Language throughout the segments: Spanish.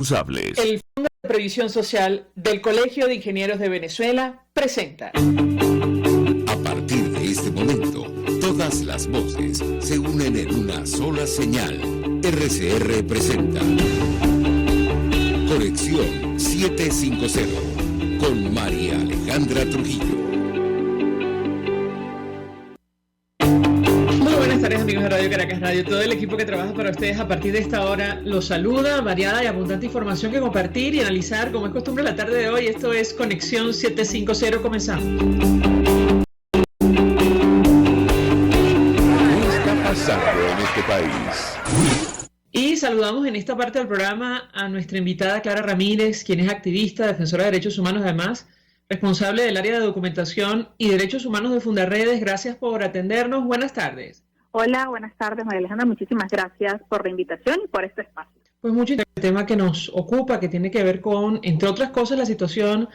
responsables. El Fondo de Previsión Social del Colegio de Ingenieros de Venezuela presenta. A partir de este momento, todas las voces se unen en una sola señal. RCR presenta Conexión 750 con María Alejandra Trujillo. Buenas tardes, amigos de Radio Caracas Radio. Todo el equipo que trabaja para ustedes a partir de esta hora los saluda. Variada y abundante información que compartir y analizar, como es costumbre la tarde de hoy. Esto es Conexión 750. Comenzamos. ¿Qué está pasando en este país? Y saludamos en esta parte del programa a nuestra invitada Clara Ramírez, quien es activista, defensora de derechos humanos, además responsable del área de documentación y derechos humanos de Fundarredes. Gracias por atendernos. Buenas tardes. Hola, buenas tardes, María Alejandra. Muchísimas gracias por la invitación y por este espacio. Pues mucho el tema que nos ocupa, que tiene que ver con, entre otras cosas, la situación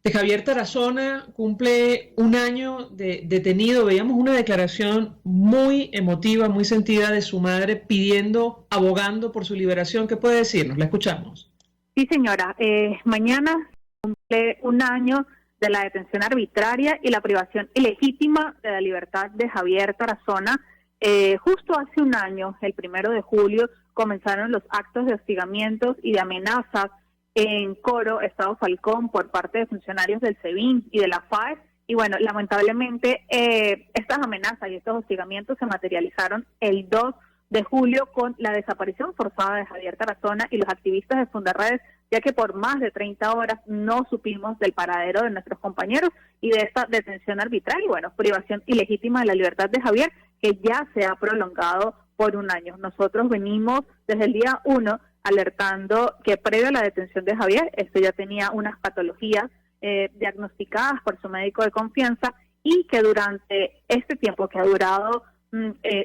de Javier Tarazona. Cumple un año de detenido. Veíamos una declaración muy emotiva, muy sentida de su madre pidiendo, abogando por su liberación. ¿Qué puede decirnos? La escuchamos. Sí, señora. Mañana cumple un año de la detención arbitraria y la privación ilegítima de la libertad de Javier Tarazona. Justo hace un año, el 1 de julio, comenzaron los actos de hostigamientos y de amenazas en Coro, Estado Falcón, por parte de funcionarios del SEBIN y de la FAES. Y bueno, lamentablemente estas amenazas y estos hostigamientos se materializaron el 2 de julio con la desaparición forzada de Javier Tarazona y los activistas de Fundarredes, ya que por más de 30 horas no supimos del paradero de nuestros compañeros y de esta detención arbitraria y bueno, privación ilegítima de la libertad de Javier, que ya se ha prolongado por un año. Nosotros venimos desde el día 1 alertando que previo a la detención de Javier, esto ya tenía unas patologías diagnosticadas por su médico de confianza y que durante este tiempo que ha durado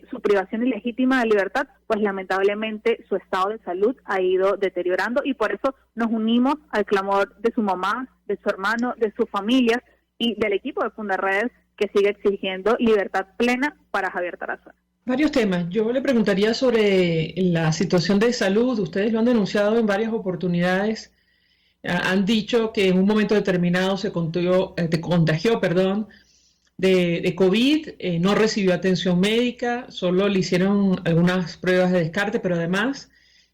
su privación ilegítima de libertad, pues lamentablemente su estado de salud ha ido deteriorando y por eso nos unimos al clamor de su mamá, de su hermano, de sus familias y del equipo de Fundarredes que sigue exigiendo libertad plena para Javier Tarazona. Varios temas. Yo le preguntaría sobre la situación de salud. Ustedes lo han denunciado en varias oportunidades. Han dicho que en un momento determinado se contagió, de COVID, no recibió atención médica, solo le hicieron algunas pruebas de descarte, pero además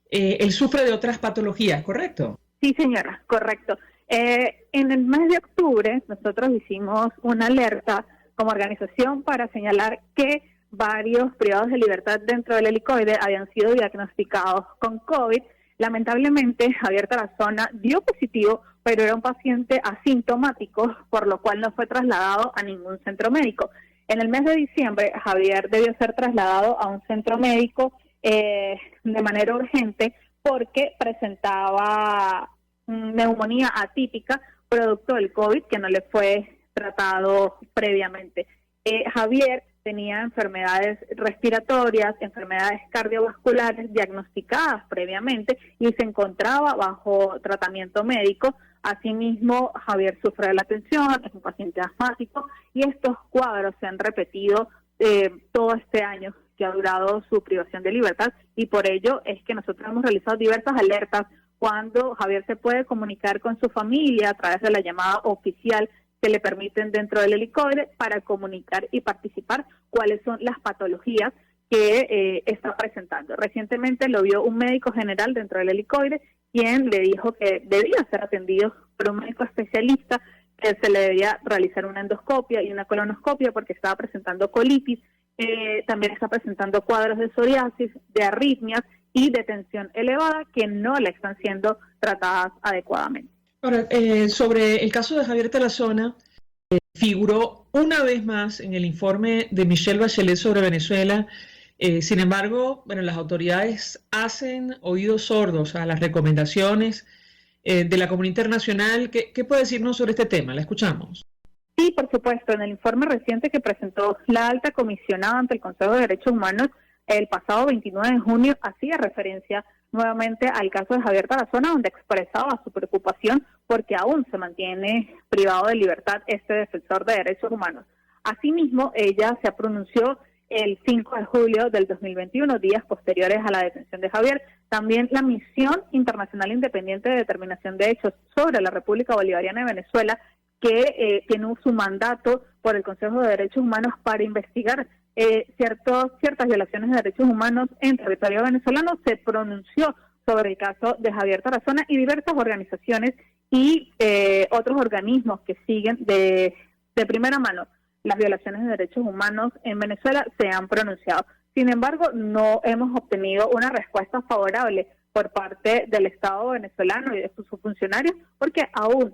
él sufre de otras patologías, ¿correcto? Sí, señora, correcto. En el mes de octubre nosotros hicimos una alerta como organización para señalar que varios privados de libertad dentro del helicoide habían sido diagnosticados con COVID. Lamentablemente, Javier Tarazona dio positivo, pero era un paciente asintomático, por lo cual no fue trasladado a ningún centro médico. En el mes de diciembre, Javier debió ser trasladado a un centro médico de manera urgente porque presentaba neumonía atípica, producto del COVID, que no le fue tratado previamente. Javier tenía enfermedades respiratorias, enfermedades cardiovasculares diagnosticadas previamente y se encontraba bajo tratamiento médico. Asimismo, Javier sufre de la tensión, es un paciente asmático y estos cuadros se han repetido todo este año que ha durado su privación de libertad y por ello es que nosotros hemos realizado diversas alertas cuando Javier se puede comunicar con su familia a través de la llamada oficial que le permiten dentro del helicoide para comunicar y participar cuáles son las patologías que está presentando. Recientemente lo vio un médico general dentro del helicoide, quien le dijo que debía ser atendido por un médico especialista, que se le debía realizar una endoscopia y una colonoscopia porque estaba presentando colitis, también está presentando cuadros de psoriasis, de arritmias y de tensión elevada que no le están siendo tratadas adecuadamente. Ahora, sobre el caso de Javier Tarazona, figuró una vez más en el informe de Michelle Bachelet sobre Venezuela. Sin embargo, bueno, las autoridades hacen oídos sordos a las recomendaciones de la comunidad internacional. ¿Qué puede decirnos sobre este tema? La escuchamos. Sí, por supuesto. En el informe reciente que presentó la alta comisionada ante el Consejo de Derechos Humanos el pasado 29 de junio, hacía referencia nuevamente al caso de Javier Tarazona, donde expresaba su preocupación porque aún se mantiene privado de libertad este defensor de derechos humanos. Asimismo, ella se pronunció el 5 de julio del 2021, días posteriores a la detención de Javier. También la Misión Internacional Independiente de Determinación de Hechos sobre la República Bolivariana de Venezuela, que tiene su mandato por el Consejo de Derechos Humanos para investigar ciertas violaciones de derechos humanos en territorio venezolano, se pronunció sobre el caso de Javier Tarazona, y diversas organizaciones y otros organismos que siguen de primera mano las violaciones de derechos humanos en Venezuela se han pronunciado. Sin embargo, no hemos obtenido una respuesta favorable por parte del Estado venezolano y de sus funcionarios, porque aún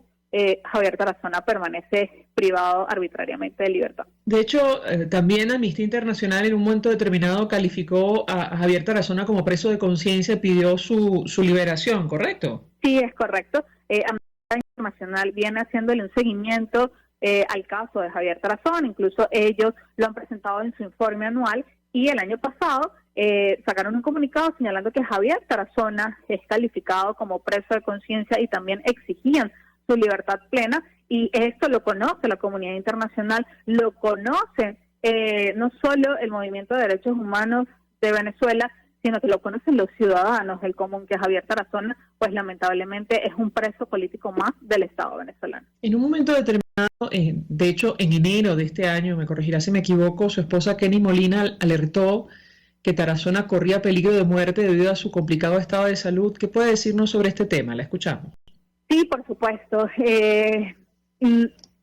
Javier Tarazona permanece privado arbitrariamente de libertad. De hecho, también Amnistía Internacional en un momento determinado calificó a Javier Tarazona como preso de conciencia y pidió su liberación, ¿correcto? Sí, es correcto. Amnistía Internacional viene haciéndole un seguimiento al caso de Javier Tarazona, incluso ellos lo han presentado en su informe anual, y el año pasado sacaron un comunicado señalando que Javier Tarazona es calificado como preso de conciencia y también exigían su libertad plena, y esto lo conoce la comunidad internacional, lo conoce no solo el Movimiento de Derechos Humanos de Venezuela, sino que lo conocen los ciudadanos del común, que Javier Tarazona, pues lamentablemente es un preso político más del Estado venezolano. En un momento determinado, de hecho en enero de este año, me corregirá si me equivoco, su esposa Kenny Molina alertó que Tarazona corría peligro de muerte debido a su complicado estado de salud. ¿Qué puede decirnos sobre este tema? La escuchamos. Sí, por supuesto.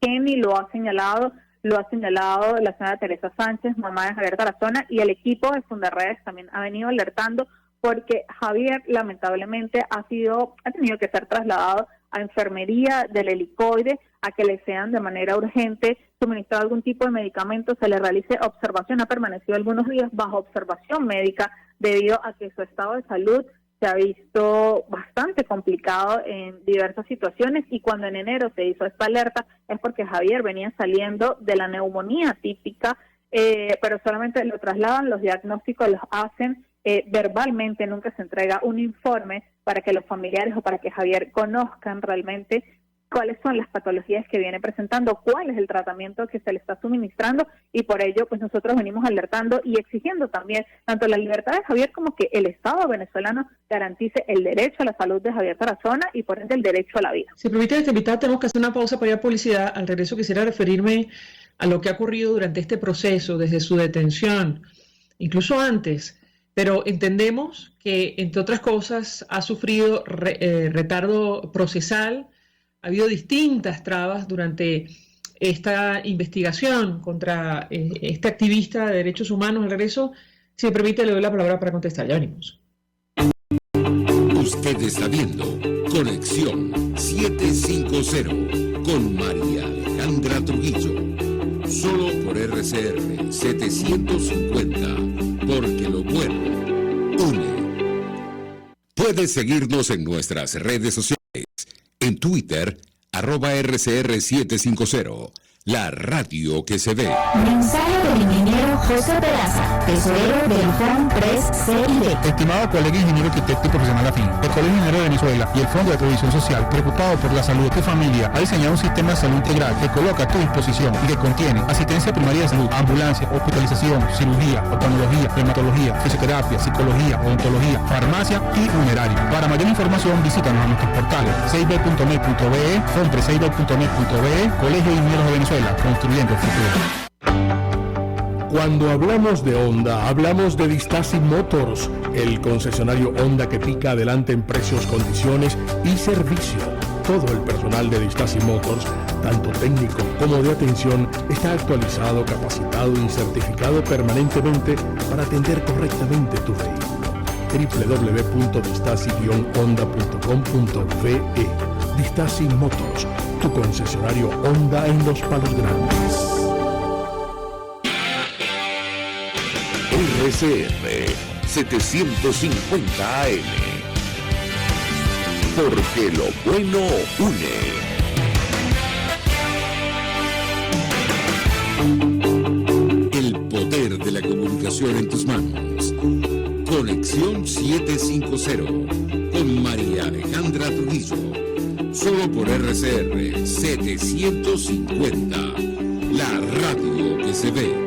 Kenny lo ha señalado la señora Teresa Sánchez, mamá de Javier Tarazona, y el equipo de Fundarredes también ha venido alertando, porque Javier lamentablemente ha tenido que ser trasladado a enfermería del Helicoide, a que le sean de manera urgente suministrado algún tipo de medicamento, se le realice observación. Ha permanecido algunos días bajo observación médica debido a que su estado de salud se ha visto bastante complicado en diversas situaciones, y cuando en enero se hizo esta alerta es porque Javier venía saliendo de la neumonía típica, pero solamente lo trasladan, los diagnósticos los hacen verbalmente, nunca se entrega un informe para que los familiares o para que Javier conozcan realmente cuáles son las patologías que viene presentando, cuál es el tratamiento que se le está suministrando, y por ello pues nosotros venimos alertando y exigiendo también tanto la libertad de Javier como que el Estado venezolano garantice el derecho a la salud de Javier Tarazona y por ende el derecho a la vida. Si permite, esta invitada, tenemos que hacer una pausa para ir a publicidad. Al regreso quisiera referirme a lo que ha ocurrido durante este proceso, desde su detención, incluso antes, pero entendemos que, entre otras cosas, ha sufrido retardo procesal. Ha habido distintas trabas durante esta investigación contra este activista de derechos humanos. Al regreso, si me permite, le doy la palabra para contestar. Ya venimos. Usted está viendo Conexión 750 con María Alejandra Trujillo. Solo por RCR 750, porque lo bueno une. Puedes seguirnos en nuestras redes sociales. En Twitter, @RCR750, la radio que se ve. Mensaje del ingeniero José Peraza, tesorero del FONPRES CID. Estimado colega ingeniero arquitecto y profesional afín, el Colegio Ingeniero de Venezuela y el Fondo de Previsión Social, preocupado por la salud de tu familia, ha diseñado un sistema de salud integral que coloca a tu disposición y que contiene asistencia primaria de salud, ambulancia, hospitalización, cirugía, oftalmología, dermatología, fisioterapia, psicología, odontología, farmacia y funerario. Para mayor información, visítanos a nuestros portales cib.net.be, fonprescib.net.be, Colegio de Ingenieros de Venezuela, construyendo el futuro. Cuando hablamos de Honda, hablamos de Distasi Motors, el concesionario Honda que pica adelante en precios, condiciones y servicio. Todo el personal de Distasi Motors, tanto técnico como de atención, está actualizado, capacitado y certificado permanentemente para atender correctamente tu vehículo. www.distasi-honda.com.be. Distasi Motors, tu concesionario Honda en Los Palos Grandes. RCR 750 AM. Porque lo bueno une. El poder de la comunicación en tus manos. Conexión 750 con María Alejandra Trujillo. Solo por RCR 750, la radio que se ve.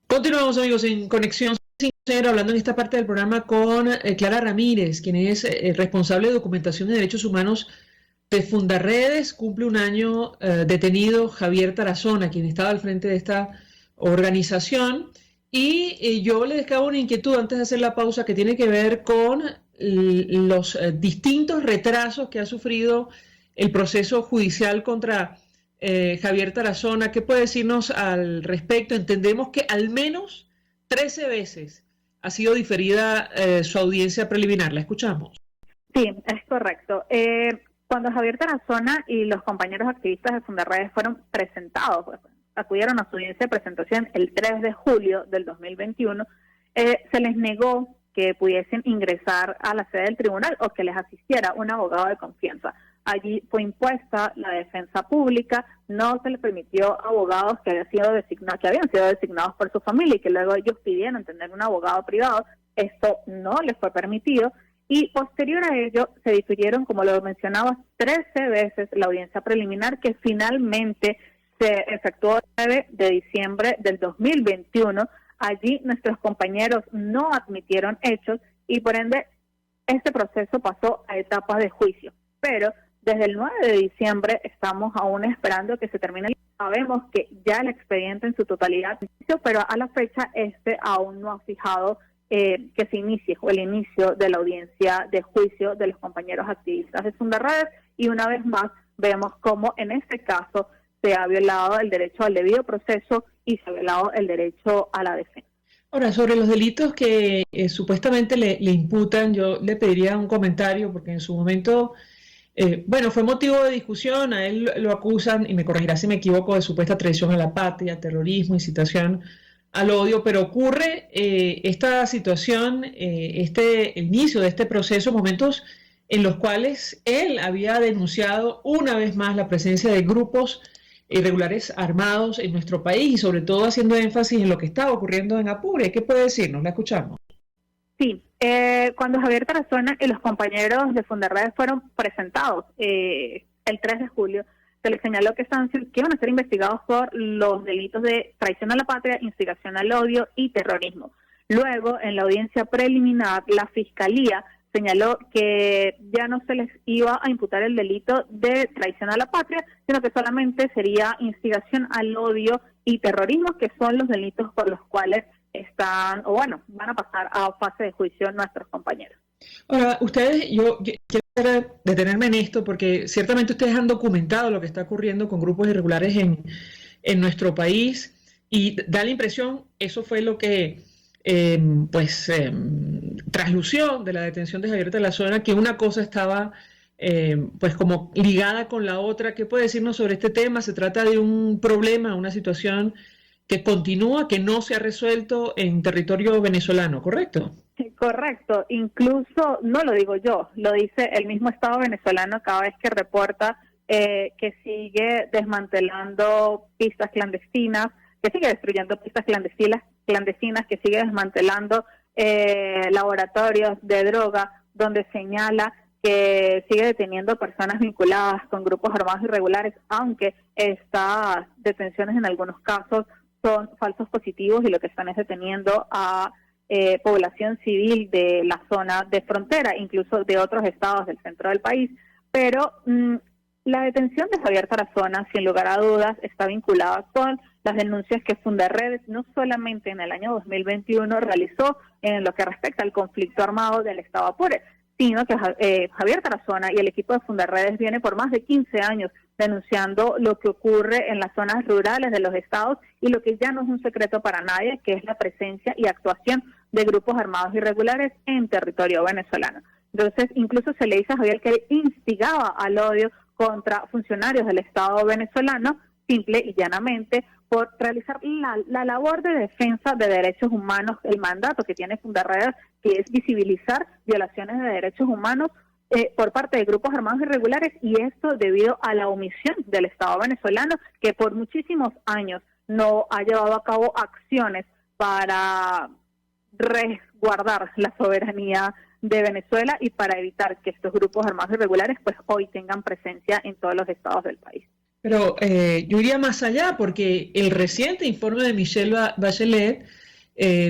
Continuamos Continuamos, amigos, en Conexión Sincera, hablando en esta parte del programa con Clara Ramírez, quien es responsable de documentación de derechos humanos de Fundarredes. Cumple un año detenido Javier Tarazona, quien estaba al frente de esta organización. Y yo les dejaba una inquietud antes de hacer la pausa que tiene que ver con los distintos retrasos que ha sufrido el proceso judicial contra Javier Tarazona. ¿Qué puede decirnos al respecto? Entendemos que al menos 13 veces ha sido diferida su audiencia preliminar. La escuchamos. Sí, es correcto. Cuando Javier Tarazona y los compañeros activistas de Fundarredes fueron presentados, pues, acudieron a su audiencia de presentación el 3 de julio del 2021, se les negó que pudiesen ingresar a la sede del tribunal o que les asistiera un abogado de confianza. Allí fue impuesta la defensa pública, no se les permitió abogados que habían sido designados por su familia y que luego ellos pidieron tener un abogado privado. Esto no les fue permitido y posterior a ello se difirieron, como lo mencionaba, 13 veces la audiencia preliminar, que finalmente se efectuó el 9 de diciembre del 2021. Allí nuestros compañeros no admitieron hechos y por ende este proceso pasó a etapas de juicio. Pero desde el 9 de diciembre estamos aún esperando que se termine. Sabemos que ya el expediente en su totalidad, pero a la fecha aún no ha fijado que se inicie o el inicio de la audiencia de juicio de los compañeros activistas de Fundarredes, y una vez más vemos cómo en este caso se ha violado el derecho al debido proceso y se ha violado el derecho a la defensa. Ahora, sobre los delitos que supuestamente le imputan, yo le pediría un comentario, porque en su momento, fue motivo de discusión. A él lo acusan, y me corregirá si me equivoco, de supuesta traición a la patria, terrorismo, incitación al odio, pero ocurre esta situación, el inicio de este proceso, momentos en los cuales él había denunciado una vez más la presencia de grupos irregulares armados en nuestro país y sobre todo haciendo énfasis en lo que estaba ocurriendo en Apure. ¿Qué puede decirnos? La escuchamos. Sí, cuando Javier Tarazona y los compañeros de Fundarredes fueron presentados el 3 de julio, se les señaló que iban a ser investigados por los delitos de traición a la patria, instigación al odio y terrorismo. Luego, en la audiencia preliminar, la Fiscalía señaló que ya no se les iba a imputar el delito de traición a la patria, sino que solamente sería instigación al odio y terrorismo, que son los delitos por los cuales van a pasar a fase de juicio nuestros compañeros. Ahora, yo quiero detenerme en esto porque ciertamente ustedes han documentado lo que está ocurriendo con grupos irregulares en nuestro país y da la impresión, eso fue lo que traslució de la detención de Javier Tarazona, que una cosa estaba como ligada con la otra. ¿Qué puede decirnos sobre este tema? ¿Se trata de un problema, una situación que continúa, que no se ha resuelto en territorio venezolano, correcto? Correcto, incluso no lo digo yo, lo dice el mismo Estado venezolano cada vez que reporta que sigue desmantelando pistas clandestinas, que sigue destruyendo pistas clandestinas, que sigue desmantelando laboratorios de droga, donde señala que sigue deteniendo personas vinculadas con grupos armados irregulares, aunque estas detenciones en algunos casos son falsos positivos y lo que están es deteniendo a población civil de la zona de frontera, incluso de otros estados del centro del país. Pero la detención de Javier Tarazona, sin lugar a dudas, está vinculada con las denuncias que Fundarredes, no solamente en el año 2021, realizó en lo que respecta al conflicto armado del Estado Apure, sino que Javier Tarazona y el equipo de Fundarredes viene por más de 15 años denunciando lo que ocurre en las zonas rurales de los estados y lo que ya no es un secreto para nadie, que es la presencia y actuación de grupos armados irregulares en territorio venezolano. Entonces, incluso se le dice a Javier que él instigaba al odio contra funcionarios del Estado venezolano, simple y llanamente, por realizar la labor de defensa de derechos humanos, el mandato que tiene Fundarredes, que es visibilizar violaciones de derechos humanos por parte de grupos armados irregulares, y esto debido a la omisión del Estado venezolano, que por muchísimos años no ha llevado a cabo acciones para resguardar la soberanía de Venezuela y para evitar que estos grupos armados irregulares pues hoy tengan presencia en todos los estados del país. Pero yo iría más allá, porque el reciente informe de Michelle Bachelet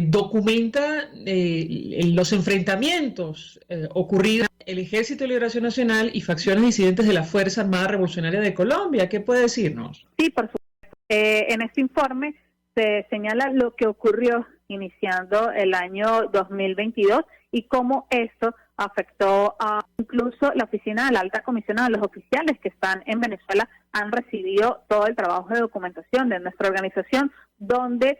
documenta los enfrentamientos ocurridos en el Ejército de Liberación Nacional y facciones disidentes de la Fuerza Armada Revolucionaria de Colombia. ¿Qué puede decirnos? Sí, por supuesto. En este informe se señala lo que ocurrió iniciando el año 2022 y cómo esto afectó a incluso la oficina de la alta comisionada. Los oficiales que están en Venezuela han recibido todo el trabajo de documentación de nuestra organización, donde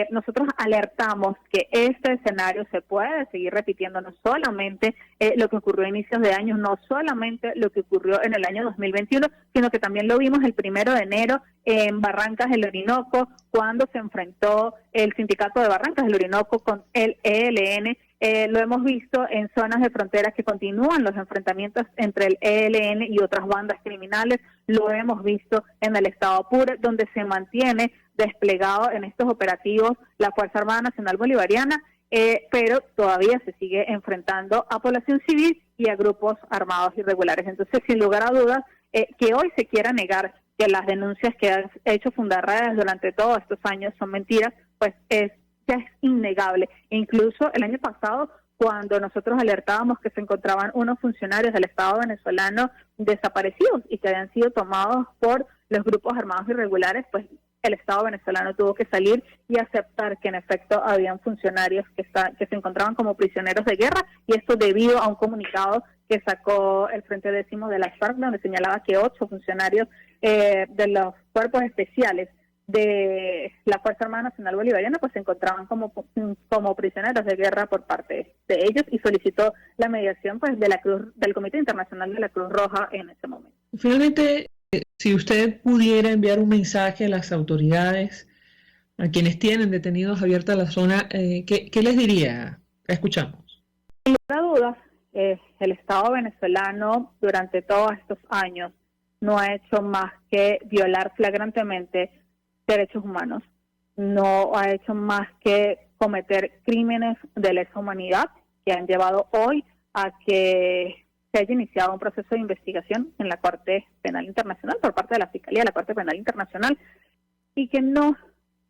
nosotros alertamos que este escenario se puede seguir repitiendo, no solamente lo que ocurrió a inicios de año, no solamente lo que ocurrió en el año 2021, sino que también lo vimos el 1 de enero en Barrancas del Orinoco, cuando se enfrentó el sindicato de Barrancas del Orinoco con el ELN. Lo hemos visto en zonas de fronteras que continúan los enfrentamientos entre el ELN y otras bandas criminales. Lo hemos visto en el estado Apure, donde se mantiene desplegado en estos operativos la Fuerza Armada Nacional Bolivariana, pero todavía se sigue enfrentando a población civil y a grupos armados irregulares. Entonces, sin lugar a dudas, que hoy se quiera negar que las denuncias que ha hecho Fundarredes durante todos estos años son mentiras, pues ya es innegable. E incluso el año pasado, cuando nosotros alertábamos que se encontraban unos funcionarios del Estado venezolano desaparecidos y que habían sido tomados por los grupos armados irregulares, pues el Estado venezolano tuvo que salir y aceptar que en efecto habían funcionarios que se encontraban como prisioneros de guerra, y esto debido a un comunicado que sacó el Frente Décimo de las FARC, donde señalaba que 8 funcionarios de los cuerpos especiales de la Fuerza Armada Nacional Bolivariana pues se encontraban como prisioneros de guerra por parte de ellos, y solicitó la mediación pues del Comité Internacional de la Cruz Roja en ese momento. Finalmente, si usted pudiera enviar un mensaje a las autoridades, a quienes tienen detenidos abierta la zona, ¿qué les diría? Escuchamos. Sin lugar a dudas, el Estado venezolano durante todos estos años no ha hecho más que violar flagrantemente derechos humanos, no ha hecho más que cometer crímenes de lesa humanidad que han llevado hoy a que se haya iniciado un proceso de investigación en la Corte Penal Internacional por parte de la Fiscalía de la Corte Penal Internacional, y que no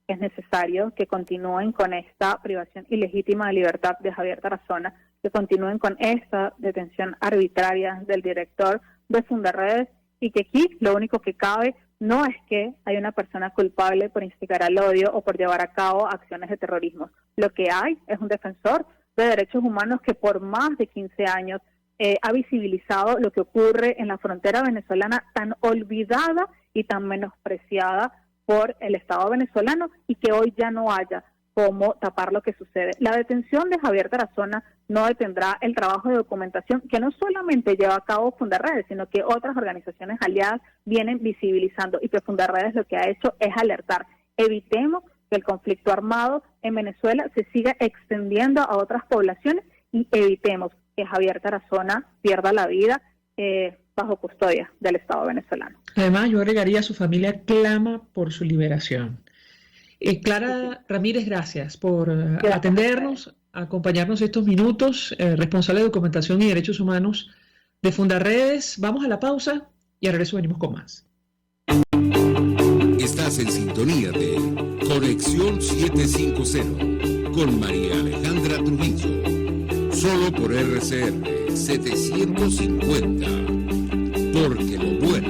es necesario que continúen con esta privación ilegítima de libertad de Javier Tarazona, que continúen con esta detención arbitraria del director de Fundarredes, y que aquí lo único que cabe no es que hay una persona culpable por instigar al odio o por llevar a cabo acciones de terrorismo. Lo que hay es un defensor de derechos humanos que por más de 15 años ha visibilizado lo que ocurre en la frontera venezolana, tan olvidada y tan menospreciada por el Estado venezolano, y que hoy ya no haya cómo tapar lo que sucede. La detención de Javier Tarazona no detendrá el trabajo de documentación que no solamente lleva a cabo Fundarredes, sino que otras organizaciones aliadas vienen visibilizando, y que Fundarredes lo que ha hecho es alertar. Evitemos que el conflicto armado en Venezuela se siga extendiendo a otras poblaciones, y evitemos que Javier Tarazona pierda la vida bajo custodia del Estado venezolano. Además, yo agregaría, su familia clama por su liberación. Clara Ramírez, gracias por atendernos, acompañarnos estos minutos, responsable de documentación y derechos humanos de Fundarredes. Vamos a la pausa y al regreso venimos con más. Estás en sintonía de Conexión 750 con María Alejandra Trujillo, solo por RCR 750, porque lo bueno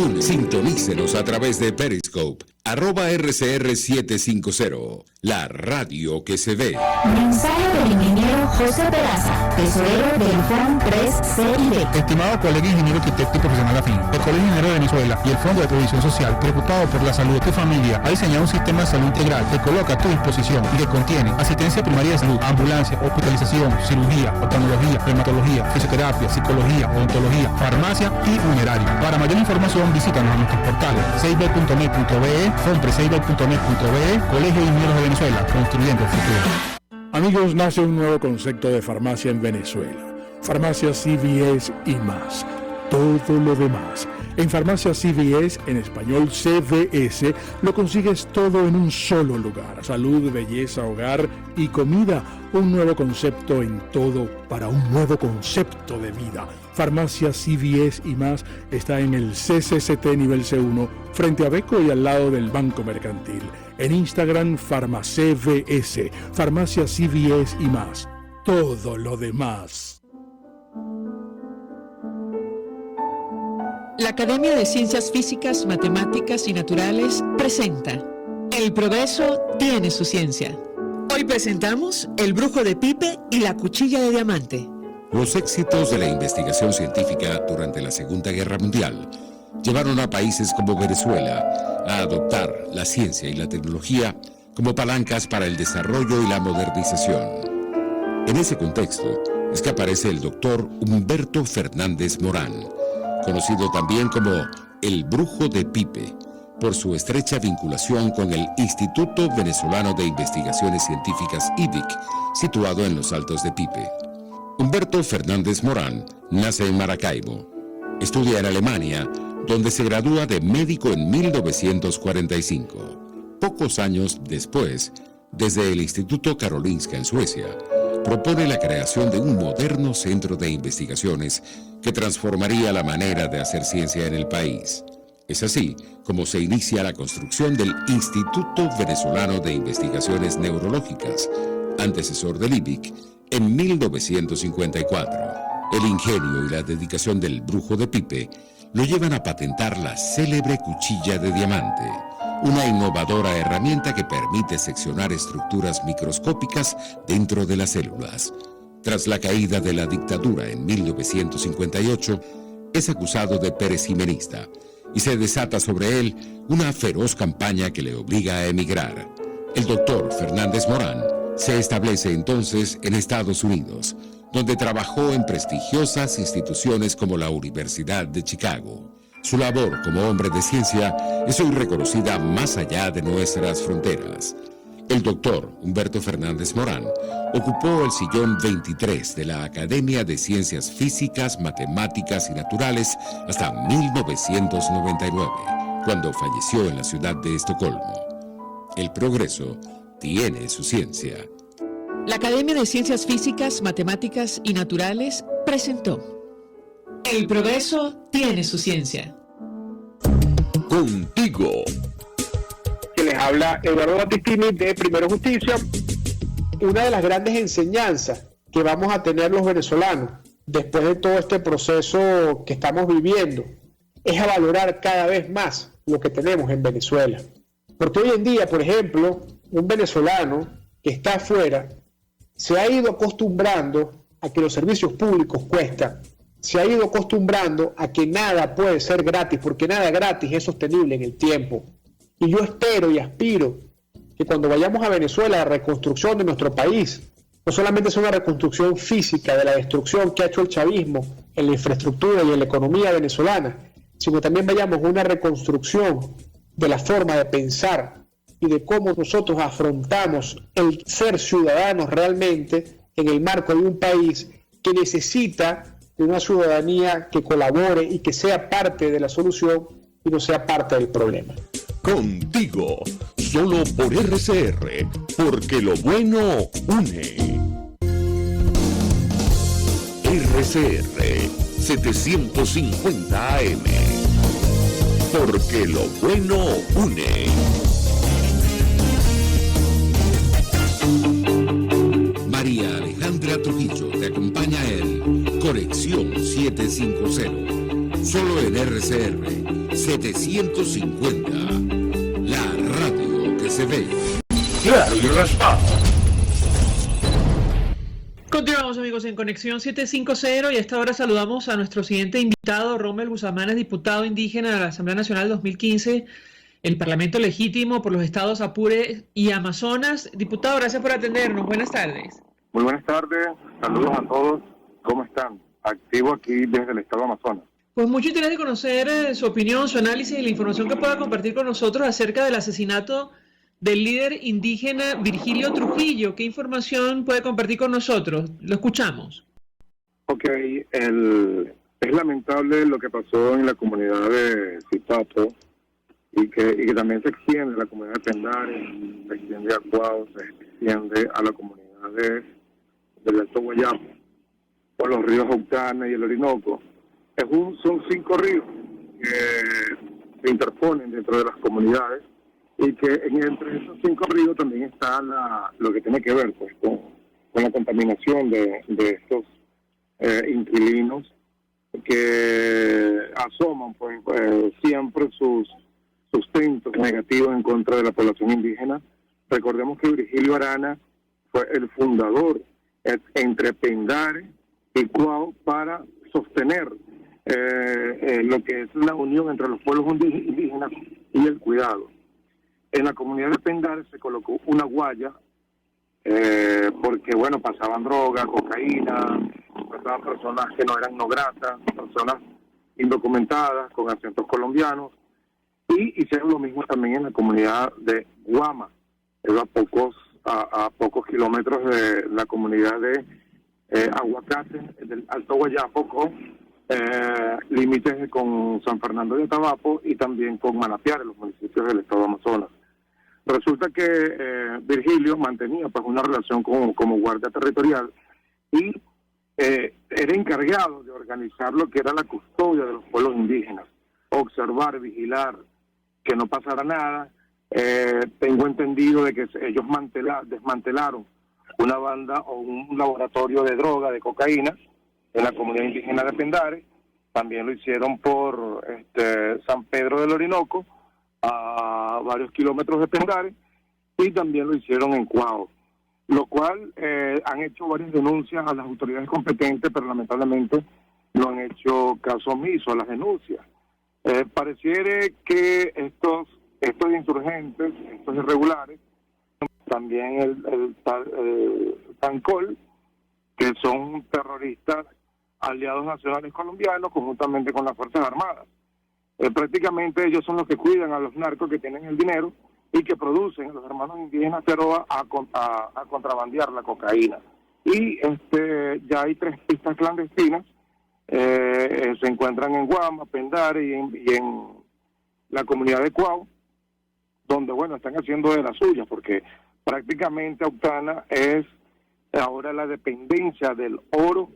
une. Sintonícenos a través de Periscope, @RCR750, la radio que se ve. Mensaje del ingeniero José Peraza, tesorero del FON 3CID. Estimado colega ingeniero arquitecto y profesional afín, el Colegio Ingeniero de Venezuela y el Fondo de Previsión Social, preocupado por la salud de tu familia, ha diseñado un sistema de salud integral que coloca a tu disposición y que contiene asistencia primaria de salud, ambulancia, hospitalización, cirugía, oftalmología, dermatología, fisioterapia, psicología, odontología, farmacia y funeraria. Para mayor información, visítanos a nuestros portales 6b.net.be, fonpreseiber.net.be, Colegio de Ingenieros de Venezuela, construyendo el futuro. Amigos, nace un nuevo concepto de farmacia en Venezuela. Farmacia CVS y más. Todo lo demás. En Farmacia CVS, en español CVS, lo consigues todo en un solo lugar. Salud, belleza, hogar y comida. Un nuevo concepto en todo para un nuevo concepto de vida. Farmacia CVS y más está en el CCCT nivel C1, frente a Beco y al lado del Banco Mercantil. En Instagram, FarmaCVS, Farmacia CVS y más. Todo lo demás. La Academia de Ciencias Físicas, Matemáticas y Naturales presenta El progreso tiene su ciencia. Hoy presentamos El brujo de Pipe y la cuchilla de diamante. Los éxitos de la investigación científica durante la Segunda Guerra Mundial llevaron a países como Venezuela a adoptar la ciencia y la tecnología como palancas para el desarrollo y la modernización. En ese contexto es que aparece el doctor Humberto Fernández Morán, conocido también como el Brujo de Pipe, por su estrecha vinculación con el Instituto Venezolano de Investigaciones Científicas IVIC, situado en los Altos de Pipe. Humberto Fernández Morán nace en Maracaibo. Estudia en Alemania, donde se gradúa de médico en 1945. Pocos años después, desde el Instituto Karolinska en Suecia, propone la creación de un moderno centro de investigaciones que transformaría la manera de hacer ciencia en el país. Es así como se inicia la construcción del Instituto Venezolano de Investigaciones Neurológicas, antecesor del IVIC, en 1954. El ingenio y la dedicación del Brujo de Pipe lo llevan a patentar la célebre cuchilla de diamante, una innovadora herramienta que permite seccionar estructuras microscópicas dentro de las células. Tras la caída de la dictadura en 1958, es acusado de perejimenista y se desata sobre él una feroz campaña que le obliga a emigrar. El doctor Fernández Morán se establece entonces en Estados Unidos, donde trabajó en prestigiosas instituciones como la Universidad de Chicago. Su labor como hombre de ciencia es hoy reconocida más allá de nuestras fronteras. El doctor Humberto Fernández Morán ocupó el sillón 23 de la Academia de Ciencias Físicas, Matemáticas y Naturales hasta 1999, cuando falleció en la ciudad de Estocolmo. El progreso tiene su ciencia. La Academia de Ciencias Físicas, Matemáticas y Naturales presentó El progreso tiene su ciencia. Contigo. Que les habla Eduardo Battistini de Primero Justicia. Una de las grandes enseñanzas que vamos a tener los venezolanos después de todo este proceso que estamos viviendo es a valorar cada vez más lo que tenemos en Venezuela. Porque hoy en día, por ejemplo, un venezolano que está afuera se ha ido acostumbrando a que los servicios públicos cuestan, se ha ido acostumbrando a que nada puede ser gratis, porque nada gratis es sostenible en el tiempo. Y yo espero y aspiro que cuando vayamos a Venezuela, la reconstrucción de nuestro país no solamente sea una reconstrucción física de la destrucción que ha hecho el chavismo en la infraestructura y en la economía venezolana, sino también vayamos a una reconstrucción de la forma de pensar y de cómo nosotros afrontamos el ser ciudadanos realmente en el marco de un país que necesita de una ciudadanía que colabore y que sea parte de la solución y no sea parte del problema. Contigo, solo por RCR, porque lo bueno une. RCR 750 AM, porque lo bueno une. María Alejandra Trujillo te acompaña en Conexión 750, solo en RCR 750, la radio que se ve. Claro y raspado. Continuamos, amigos, en Conexión 750 y a esta hora saludamos a nuestro siguiente invitado, Rommel Busamanes, diputado indígena de la Asamblea Nacional 2015, el Parlamento Legítimo por los estados Apure y Amazonas. Diputado, gracias por atendernos. Buenas tardes. Muy buenas tardes, saludos a todos. ¿Cómo están? Activo aquí desde el estado de Amazonas. Pues mucho interés de conocer su opinión, su análisis y la información que pueda compartir con nosotros acerca del asesinato del líder indígena Virgilio Trujillo. ¿Qué información puede compartir con nosotros? Lo escuchamos. Ok, es lamentable lo que pasó en la comunidad de Zipapo y que también se extiende a la comunidad de Pendares, se extiende a Cuau, se extiende a la comunidad del Alto Guayamo, por los ríos Octana y el Orinoco. son 5 ríos que se interponen dentro de las comunidades y que entre esos 5 ríos también está lo que tiene que ver pues con la contaminación de estos inquilinos que asoman pues siempre sus sustentos negativos en contra de la población indígena. Recordemos que Virgilio Arana fue el fundador entre Pendare y Cuau para sostener lo que es la unión entre los pueblos indígenas y el cuidado. En la comunidad de Pendare se colocó una guaya porque, bueno, pasaban droga, cocaína, pasaban personas que no eran no gratas, personas indocumentadas con acentos colombianos, y hicieron lo mismo también en la comunidad de Guama, a pocos kilómetros de la comunidad de Aguacate, del Alto Guayapo, con límites con San Fernando de Atabapo y también con Manapiare, los municipios del estado de Amazonas. Resulta que Virgilio mantenía pues una relación como guardia territorial y era encargado de organizar lo que era la custodia de los pueblos indígenas, observar, vigilar, que no pasara nada. Tengo entendido de que ellos desmantelaron una banda o un laboratorio de droga, de cocaína, en la comunidad indígena de Pendare. También lo hicieron por San Pedro del Orinoco, a varios kilómetros de Pendare, y también lo hicieron en Cuau, lo cual han hecho varias denuncias a las autoridades competentes, pero lamentablemente no han hecho caso omiso a las denuncias. Pareciera que estos insurgentes, estos irregulares, también el Tancol, que son terroristas aliados nacionales colombianos conjuntamente con las Fuerzas Armadas. Prácticamente ellos son los que cuidan a los narcos que tienen el dinero y que producen a los hermanos indígenas Teroa a contrabandear la cocaína. Y ya hay 3 pistas clandestinas, se encuentran en Guama, Pendare y en la comunidad de Cuau, donde, bueno, están haciendo de las suyas, porque prácticamente Octana es ahora la dependencia del oro,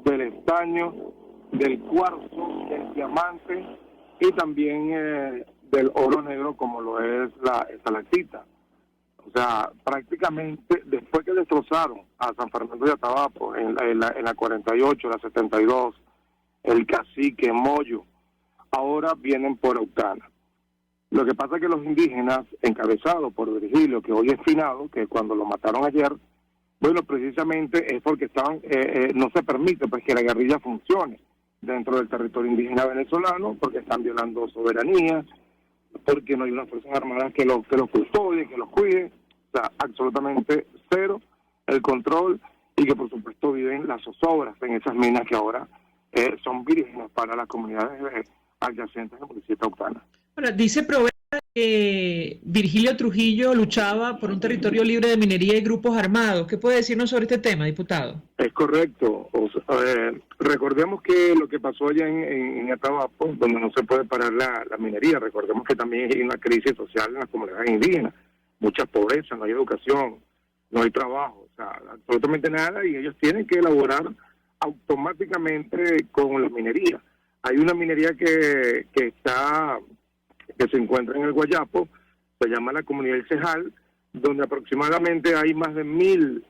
del estaño, del cuarzo, del diamante y también del oro negro, como lo es la estalactita. O sea, prácticamente después que destrozaron a San Fernando de Atabapo en la 48, la 72, el Cacique, Moyo, ahora vienen por Octana. Lo que pasa es que los indígenas, encabezados por Virgilio, que hoy es finado, que cuando lo mataron ayer, bueno, precisamente es porque no se permite pues que la guerrilla funcione dentro del territorio indígena venezolano, porque están violando soberanía, porque no hay unas fuerzas armadas que los custodien, que los cuiden. O sea, absolutamente cero el control, y que por supuesto viven las zozobras en esas minas que ahora son vírgenes para las comunidades adyacentes al municipio de Octana. Ahora, dice Provera que Virgilio Trujillo luchaba por un territorio libre de minería y grupos armados. ¿Qué puede decirnos sobre este tema, diputado? Es correcto. Recordemos que lo que pasó allá en Atabapo, donde no se puede parar la minería, recordemos que también hay una crisis social en las comunidades indígenas, mucha pobreza, no hay educación, no hay trabajo, o sea, absolutamente nada, y ellos tienen que elaborar automáticamente con la minería. Hay una minería que se encuentra en el Guayapo, se llama la comunidad del Cejal, donde aproximadamente hay más de 1000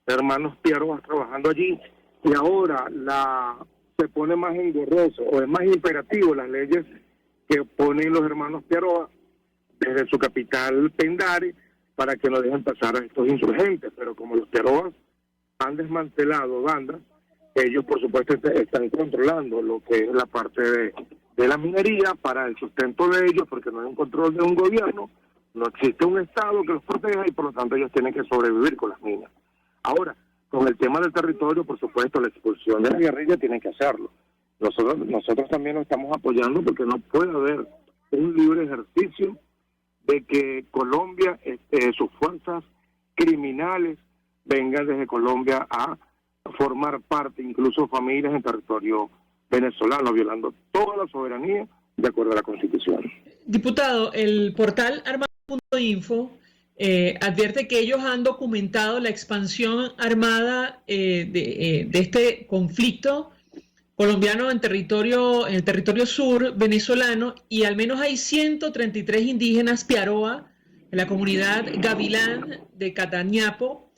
hermanos piaroas trabajando allí, y ahora se pone más engorroso o es más imperativo las leyes que ponen los hermanos piaroas desde su capital Pendare para que no dejen pasar a estos insurgentes. Pero como los piaroas han desmantelado bandas, ellos por supuesto están controlando lo que es la parte de la minería para el sustento de ellos, porque no hay un control de un gobierno, no existe un Estado que los proteja, y por lo tanto ellos tienen que sobrevivir con las minas. Ahora, con el tema del territorio, por supuesto, la expulsión de la guerrilla tienen que hacerlo. Nosotros también lo estamos apoyando, porque no puede haber un libre ejercicio de que Colombia, sus fuerzas criminales vengan desde Colombia a formar parte, incluso familias en territorio venezolano, violando toda la soberanía de acuerdo a la Constitución. Diputado, el portal armado.info advierte que ellos han documentado la expansión armada de este conflicto colombiano en el territorio sur venezolano, y al menos hay 133 indígenas Piaroa en la comunidad Gavilán de Catañapo,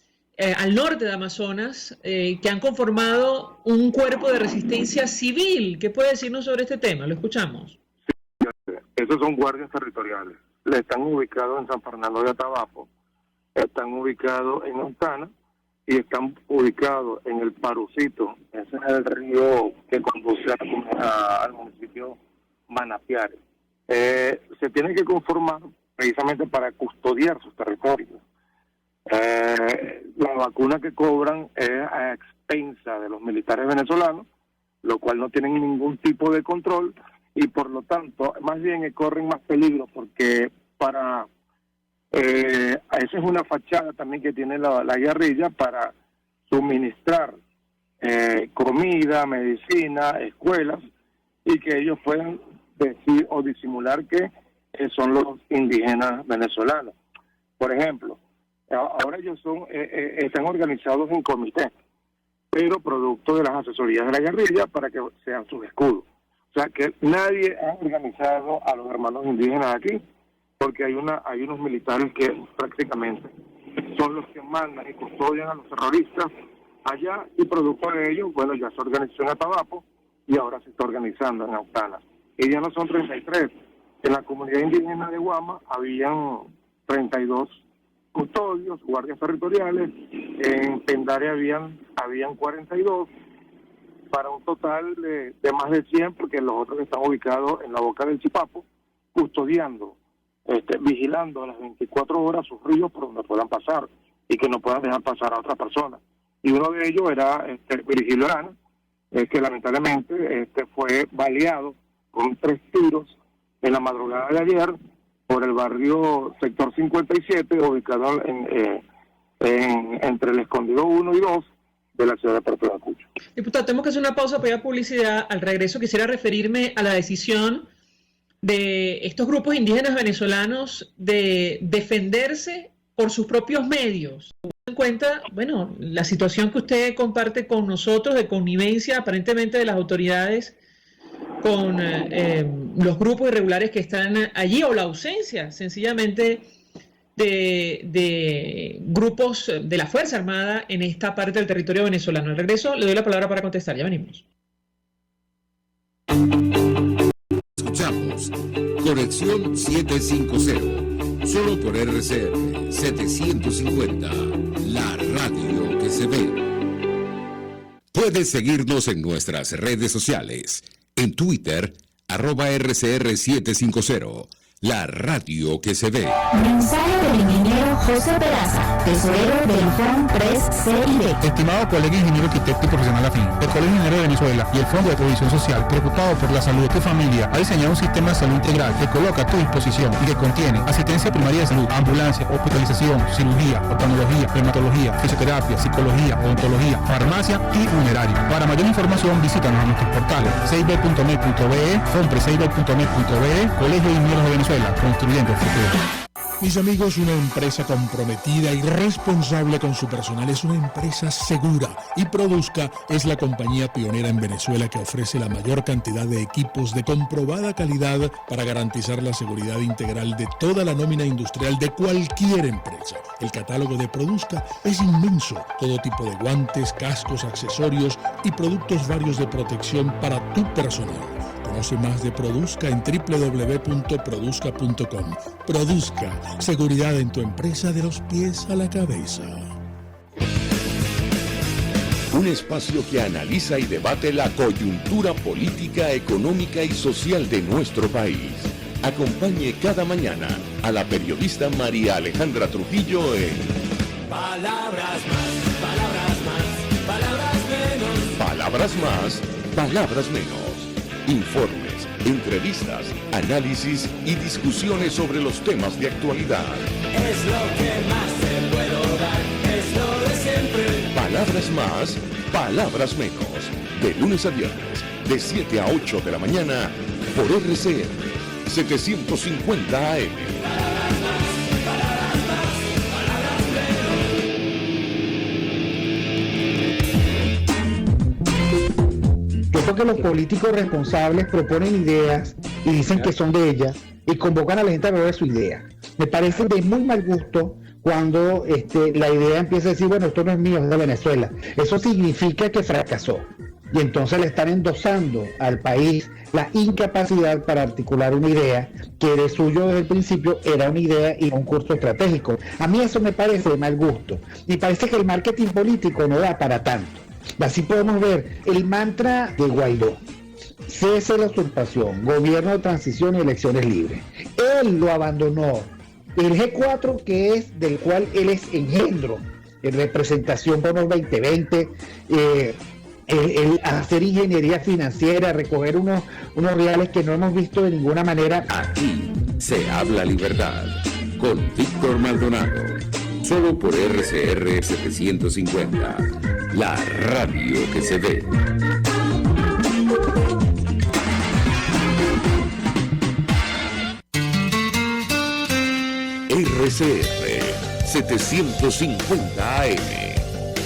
al norte de Amazonas, que han conformado un cuerpo de resistencia civil. ¿Qué puede decirnos sobre este tema? Lo escuchamos. Esos son guardias territoriales. Están ubicados en San Fernando de Atabapo, están ubicados en Ontana y están ubicados en el Parucito. Ese es el río que conduce al municipio Manapiare. Se tienen que conformar precisamente para custodiar sus territorios. La vacuna que cobran es a expensa de los militares venezolanos, lo cual no tienen ningún tipo de control, y por lo tanto, más bien corren más peligro, porque esa es una fachada también que tiene la guerrilla para suministrar comida, medicina, escuelas, y que ellos puedan decir o disimular que son los indígenas venezolanos. Por ejemplo, ahora ellos están organizados en comité, pero producto de las asesorías de la guerrilla para que sean sus escudos. O sea que nadie ha organizado a los hermanos indígenas aquí, porque hay unos militares que prácticamente son los que mandan y custodian a los terroristas allá, y producto de ello, bueno, ya se organizó en Atabapo y ahora se está organizando en Autana. Y ya no son 33. En la comunidad indígena de Guama habían 32 custodios, guardias territoriales. En Pendare habían 42, para un total de más de 100, porque los otros están ubicados en la boca del Chipapo, custodiando, vigilando a las 24 horas sus ríos por donde puedan pasar y que no puedan dejar pasar a otras personas. Y uno de ellos era Virgilio Arana, que lamentablemente fue baleado con 3 tiros en la madrugada de ayer por el barrio sector 57, ubicado entre el Escondido 1 y 2 de la ciudad de Puerto Ayacucho. Diputado, tenemos que hacer una pausa para ir a publicidad. Al regreso quisiera referirme a la decisión de estos grupos indígenas venezolanos de defenderse por sus propios medios. En cuenta, bueno, la situación que usted comparte con nosotros de connivencia aparentemente de las autoridades con los grupos irregulares que están allí, o la ausencia sencillamente de grupos de la Fuerza Armada en esta parte del territorio venezolano. Al regreso le doy la palabra para contestar. Ya venimos. Escuchamos Conexión 750, solo por RCR 750, la radio que se ve. Puedes seguirnos en nuestras redes sociales. En Twitter, @RCR750, la radio que se ve. Mensaje del ingeniero José Peraza, tesorero del Fondo 3CID. Estimado colega ingeniero arquitecto y profesional afín, el Colegio Ingeniero de Venezuela y el Fondo de Previsión Social, preocupado por la salud de tu familia, ha diseñado un sistema de salud integral que coloca a tu disposición y que contiene asistencia primaria de salud, ambulancia, hospitalización, cirugía, oftalmología, dermatología, fisioterapia, psicología, odontología, farmacia y funerario. Para mayor información, visítanos a nuestros portales cib.net.be, fompresib.net.be, Colegio de Ingenieros de Venezuela, construyendo el futuro. Mis amigos, una empresa comprometida y responsable con su personal es una empresa segura, y Produzca es la compañía pionera en Venezuela que ofrece la mayor cantidad de equipos de comprobada calidad para garantizar la seguridad integral de toda la nómina industrial de cualquier empresa. El catálogo de Produzca es inmenso, todo tipo de guantes, cascos, accesorios y productos varios de protección para tu personal. Conoce más de Produzca en www.produzca.com. Produzca, seguridad en tu empresa de los pies a la cabeza. Un espacio que analiza y debate la coyuntura política, económica y social de nuestro país. Acompañe cada mañana a la periodista María Alejandra Trujillo en Palabras más, palabras más, palabras menos. Palabras más, palabras menos. Informes, entrevistas, análisis y discusiones sobre los temas de actualidad. Es lo que más te puedo dar, es lo de siempre. Palabras más, palabras menos. De lunes a viernes, de 7 a 8 de la mañana, por RCR 750 AM. Palabras más, palabras más, palabras menos. ¿Qué Porque los políticos responsables proponen ideas y dicen que son de ellas y convocan a la gente a ver su idea. Me parece de muy mal gusto cuando la idea empieza a decir, bueno, esto no es mío, es de Venezuela. Eso significa que fracasó. Y entonces le están endosando al país la incapacidad para articular una idea que de suyo desde el principio era una idea y no un curso estratégico. A mí eso me parece de mal gusto. Y parece que el marketing político no da para tanto. Así podemos ver el mantra de Guaidó: cese de la usurpación, gobierno de transición y elecciones libres. Él lo abandonó. El G4, que es del cual él es engendro, en representación por los 2020, el hacer ingeniería financiera, recoger unos reales que no hemos visto de ninguna manera. Aquí se habla libertad con Víctor Maldonado, solo por RCR 750, la radio que se ve. RCR 750 AM,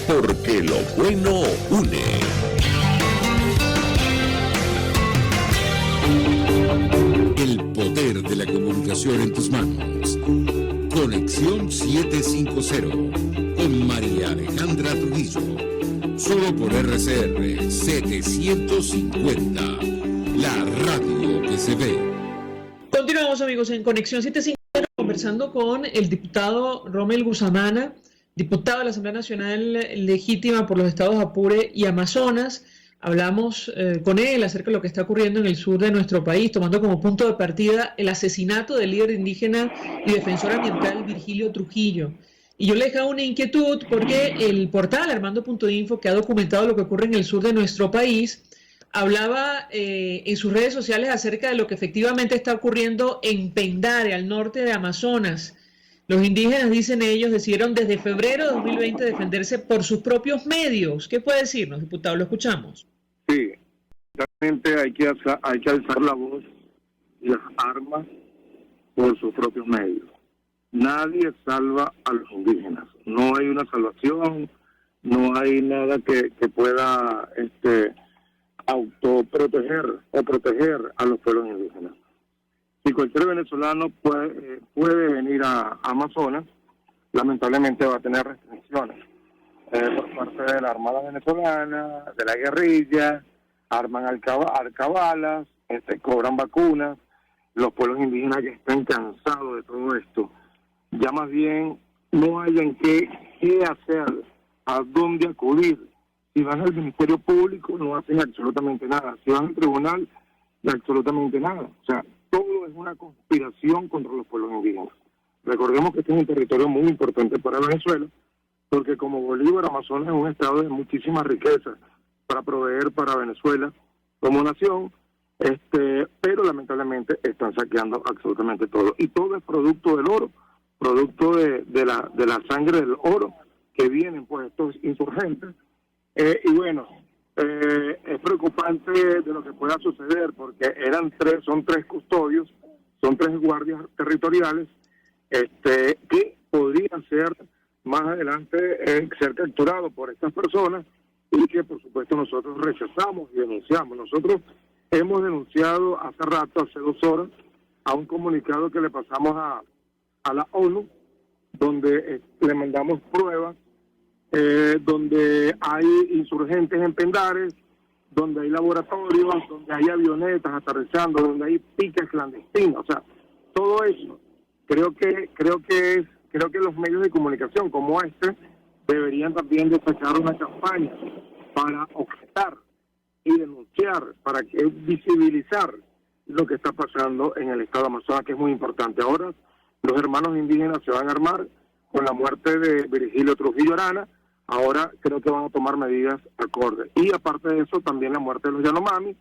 porque lo bueno une. El poder de la comunicación en tus manos. Conexión 750 con María Alejandra Trujillo. Solo por RCR 750, la radio que se ve. Continuamos, amigos, en Conexión 750, conversando con el diputado Rommel Guzamana, diputado de la Asamblea Nacional legítima por los estados Apure y Amazonas. Hablamos con él acerca de lo que está ocurriendo en el sur de nuestro país, tomando como punto de partida el asesinato del líder indígena y defensor ambiental Virgilio Trujillo. Y yo le dejaba una inquietud porque el portal Armando.info, que ha documentado lo que ocurre en el sur de nuestro país, hablaba en sus redes sociales acerca de lo que efectivamente está ocurriendo en Pendare, al norte de Amazonas. Los indígenas, dicen ellos, decidieron desde febrero de 2020 defenderse por sus propios medios. ¿Qué puede decirnos, diputado? Lo escuchamos. Sí, realmente hay que alzar la voz y las armas por sus propios medios. Nadie salva a los indígenas. No hay una salvación, no hay nada que pueda autoproteger o proteger a los pueblos indígenas. Si cualquier venezolano puede venir a Amazonas, lamentablemente va a tener restricciones por parte de la Armada venezolana, de la guerrilla, arman alcabalas, cobran vacunas. Los pueblos indígenas ya están cansados de todo esto. Ya más bien no hayan qué hacer, a dónde acudir. Si van al Ministerio Público no hacen absolutamente nada. Si van al tribunal, absolutamente nada. O sea, todo es una conspiración contra los pueblos indígenas. Recordemos que este es un territorio muy importante para Venezuela, porque como Bolívar, Amazonas es un estado de muchísimas riquezas para proveer para Venezuela como nación, pero lamentablemente están saqueando absolutamente todo. Y todo es producto del oro, producto de la sangre del oro que vienen pues estos insurgentes. Y bueno, es preocupante de lo que pueda suceder, porque son tres custodios, son tres guardias territoriales que podrían ser más adelante ser capturados por estas personas, y que por supuesto nosotros rechazamos y denunciamos. Nosotros hemos denunciado hace rato, hace 2 horas, a un comunicado que le pasamos a la ONU, donde le mandamos pruebas, donde hay insurgentes en Pendares, donde hay laboratorios, donde hay avionetas aterrizando, donde hay piques clandestinos. O sea, todo eso creo que los medios de comunicación como deberían también destacar una campaña para objetar y denunciar, para visibilizar lo que está pasando en el estado de Amazonas, que es muy importante. Ahora los hermanos indígenas se van a armar con la muerte de Virgilio Trujillo Arana. Ahora creo que van a tomar medidas acordes. Y aparte de eso, también la muerte de los Yanomami,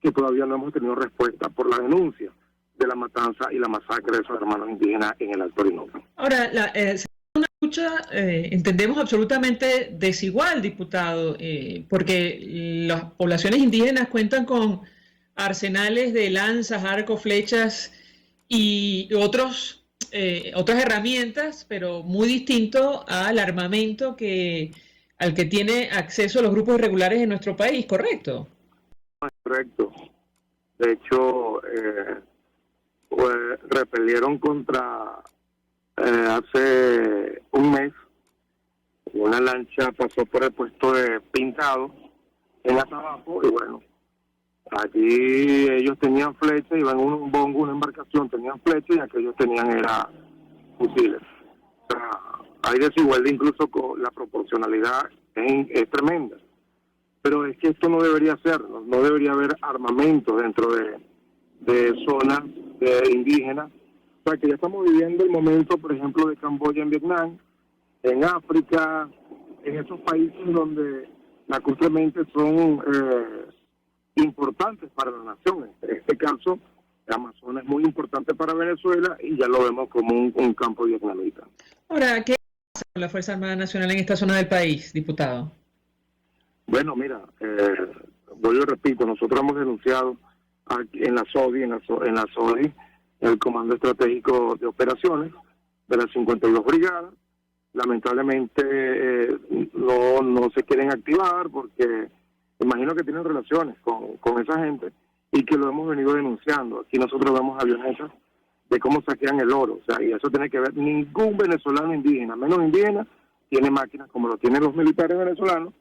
que todavía no hemos tenido respuesta por la denuncia de la matanza y la masacre de esos hermanos indígenas en el Alto Orinoco. Ahora, una lucha, entendemos, absolutamente desigual, diputado, porque las poblaciones indígenas cuentan con arsenales de lanzas, arcos, flechas y otras herramientas, pero muy distinto al armamento al que tiene acceso los grupos irregulares en nuestro país, ¿correcto? Correcto. De hecho, repelieron contra, hace un mes, una lancha pasó por el puesto de Pintado en Atabapo y bueno, allí ellos tenían flechas, iban en un bongo, una embarcación, tenían flechas y aquellos tenían era fusiles. O sea, hay desigualdad, incluso con la proporcionalidad es tremenda. Pero es que esto no debería ser, no debería haber armamento dentro de zonas indígenas. O sea, que ya estamos viviendo el momento, por ejemplo, de Camboya en Vietnam, en África, en esos países donde lamentablemente son importantes para la nación. En este caso, el Amazonas es muy importante para Venezuela y ya lo vemos como un campo vietnamita. Ahora, ¿qué pasa con la Fuerza Armada Nacional en esta zona del país, diputado? Bueno, mira, vuelvo y repito, nosotros hemos denunciado aquí en la SODI, el Comando Estratégico de Operaciones de las 52 brigadas. Lamentablemente no se quieren activar porque imagino que tienen relaciones con esa gente y que lo hemos venido denunciando. Aquí nosotros vemos avionetas de cómo saquean el oro, o sea, y eso tiene que ver, ningún venezolano indígena, menos indígena, tiene máquinas como lo tienen los militares venezolanos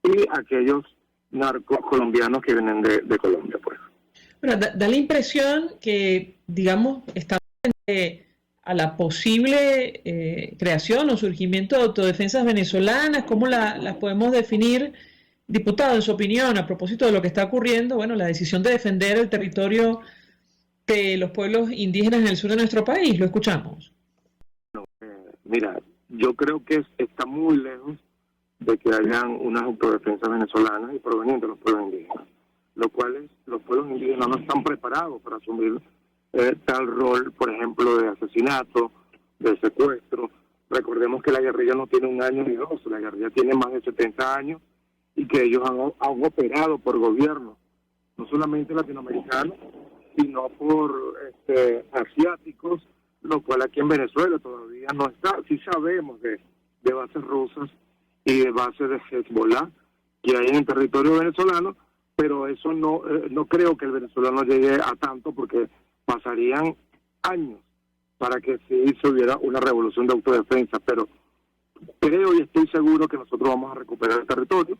y aquellos narcos colombianos que vienen de Colombia, pues. Bueno, da la impresión que, digamos, estamos frente a la posible creación o surgimiento de autodefensas venezolanas. ¿Cómo las podemos definir, diputado, en su opinión, a propósito de lo que está ocurriendo? Bueno, la decisión de defender el territorio de los pueblos indígenas en el sur de nuestro país. Lo escuchamos. Mira, yo creo que está muy lejos de que hayan unas autodefensas venezolanas y provenientes de los pueblos indígenas, lo cual los pueblos indígenas no están preparados para asumir tal rol, por ejemplo, de asesinato, de secuestro. Recordemos que la guerrilla no tiene un año ni dos, la guerrilla tiene más de 70 años y que ellos han operado por gobiernos, no solamente latinoamericanos, sino por asiáticos, lo cual aquí en Venezuela todavía no está. Sí sabemos de bases rusas y de bases de Hezbollah que hay en el territorio venezolano, pero eso no creo que el venezolano llegue a tanto porque pasarían años para que sí se hubiera una revolución de autodefensa, pero creo y estoy seguro que nosotros vamos a recuperar el territorio,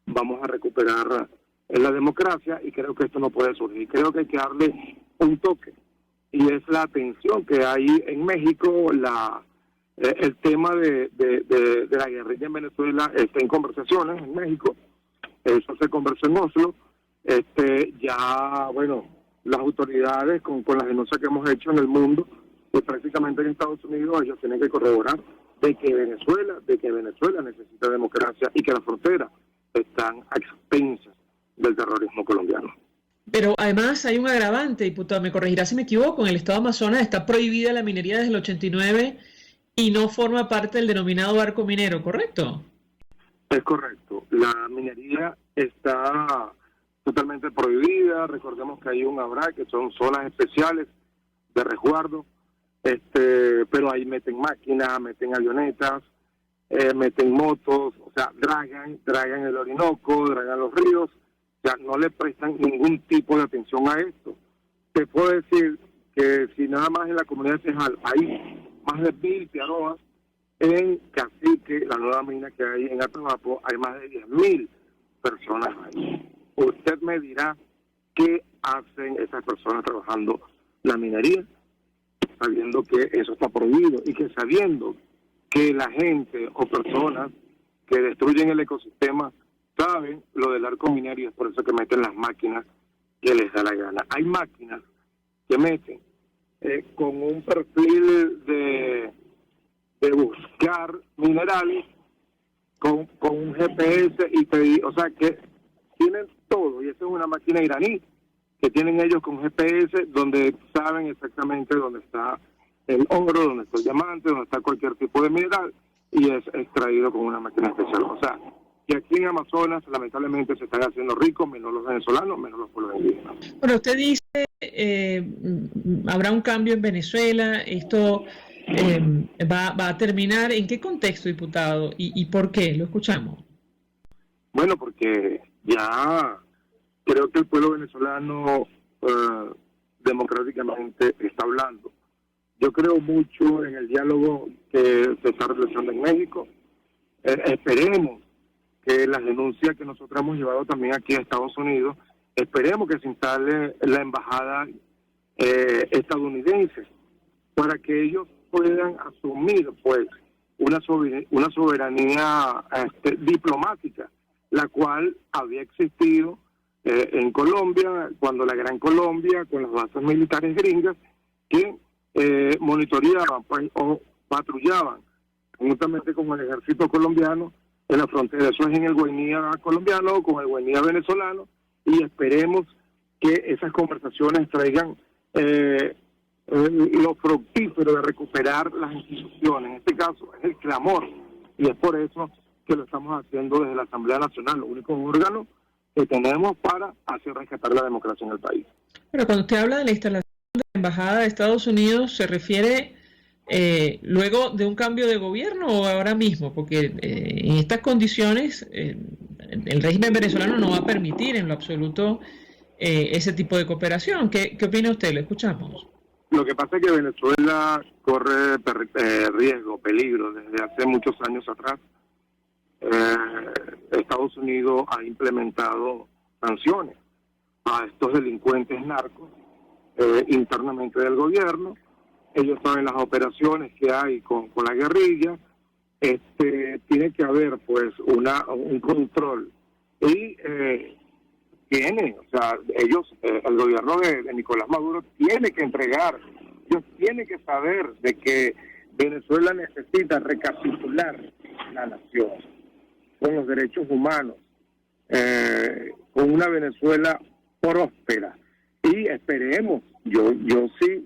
vamos a recuperar la democracia y creo que esto no puede surgir. Creo que hay que darle un toque y es la atención que hay en México, el tema de la guerrilla en Venezuela está en conversaciones en México, eso se conversó en Oslo, ya, bueno, las autoridades con las denuncias que hemos hecho en el mundo, y prácticamente en Estados Unidos, ellos tienen que corroborar de que Venezuela necesita democracia y que las fronteras están a expensas del terrorismo colombiano. Pero además hay un agravante, diputado, me corregirá si me equivoco, en el estado de Amazonas está prohibida la minería desde el 89 y no forma parte del denominado arco minero, ¿correcto? Es correcto, la minería está totalmente prohibida. Recordemos que hay un ABRAC, que son zonas especiales de resguardo, pero ahí meten máquinas, meten avionetas, meten motos, o sea, dragan el Orinoco, dragan los ríos, o sea, no le prestan ningún tipo de atención a esto. Te puedo decir que si nada más en la comunidad de Cejal hay más de 1,000 piaroas, en Cacique, la nueva mina que hay en Atabapo, hay más de 10,000 personas ahí. Usted me dirá qué hacen esas personas trabajando la minería, sabiendo que eso está prohibido y que sabiendo que la gente o personas que destruyen el ecosistema saben lo del arco minero y es por eso que meten las máquinas que les da la gana. Hay máquinas que meten con un perfil de buscar minerales con un GPS o sea que tienen todo, y esa es una máquina iraní que tienen ellos con GPS donde saben exactamente dónde está el oro, dónde está el diamante, dónde está cualquier tipo de mineral y es extraído con una máquina especial. O sea, que aquí en Amazonas lamentablemente se están haciendo ricos, menos los venezolanos, menos los pueblos indígenas. Bueno, usted dice, habrá un cambio en Venezuela, esto va a terminar. ¿En qué contexto, diputado? ¿Y por qué? Lo escuchamos. Bueno, porque ya creo que el pueblo venezolano democráticamente está hablando. Yo creo mucho en el diálogo que se está realizando en México. Esperemos que las denuncias que nosotros hemos llevado también aquí a Estados Unidos, esperemos que se instale la embajada estadounidense para que ellos puedan asumir pues una soberanía diplomática, la cual había existido en Colombia, cuando la Gran Colombia, con las bases militares gringas, que monitoreaban pues, o patrullaban juntamente con el ejército colombiano en la frontera. Eso es en el Guainía colombiano con el Guainía venezolano, y esperemos que esas conversaciones traigan lo fructífero de recuperar las instituciones. En este caso es el clamor, y es por eso que lo estamos haciendo desde la Asamblea Nacional, los únicos órganos que tenemos para hacer rescatar la democracia en el país. Pero cuando usted habla de la instalación de la Embajada de Estados Unidos, ¿se refiere luego de un cambio de gobierno o ahora mismo? Porque en estas condiciones el régimen venezolano no va a permitir en lo absoluto ese tipo de cooperación. ¿Qué opina usted? Lo escuchamos. Lo que pasa es que Venezuela corre riesgo, peligro desde hace muchos años atrás. Estados Unidos ha implementado sanciones a estos delincuentes narcos internamente del gobierno. Ellos saben las operaciones que hay con la guerrilla. Tiene que haber pues un control y el gobierno de Nicolás Maduro tiene que entregar, ellos tienen que saber de que Venezuela necesita recapitular la nación con los derechos humanos, con una Venezuela próspera, y esperemos, yo sí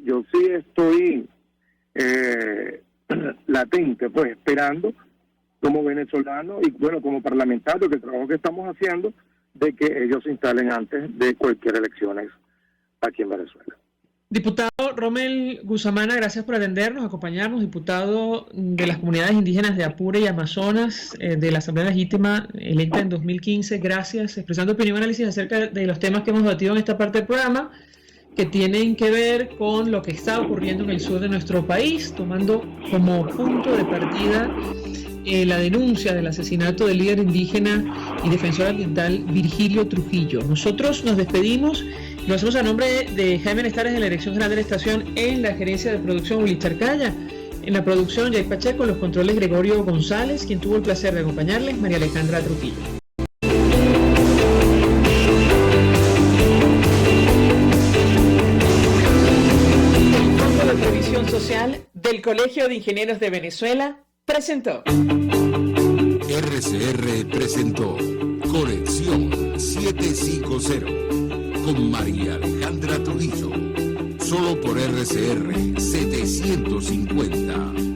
estoy latente, pues esperando como venezolano y bueno, como parlamentario, que el trabajo que estamos haciendo, de que ellos se instalen antes de cualquier elecciones aquí en Venezuela. Diputado Rommel Guzamana, gracias por atendernos, acompañarnos, diputado de las comunidades indígenas de Apure y Amazonas, de la Asamblea Legítima electa en 2015. Gracias, expresando opinión y análisis acerca de los temas que hemos debatido en esta parte del programa, que tienen que ver con lo que está ocurriendo en el sur de nuestro país, tomando como punto de partida la denuncia del asesinato del líder indígena y defensor ambiental Virgilio Trujillo. Nosotros nos despedimos, lo hacemos a nombre de Jaime Nestares de la Dirección General de la Estación, en la gerencia de producción Ulichar Calla, en la producción Jay Pacheco, los controles Gregorio González, quien tuvo el placer de acompañarles, María Alejandra Trujillo. El Fondo de Previsión Social del Colegio de Ingenieros de Venezuela presentó. RCR presentó Conexión 750 con María Alejandra Trujillo, solo por RCR 750.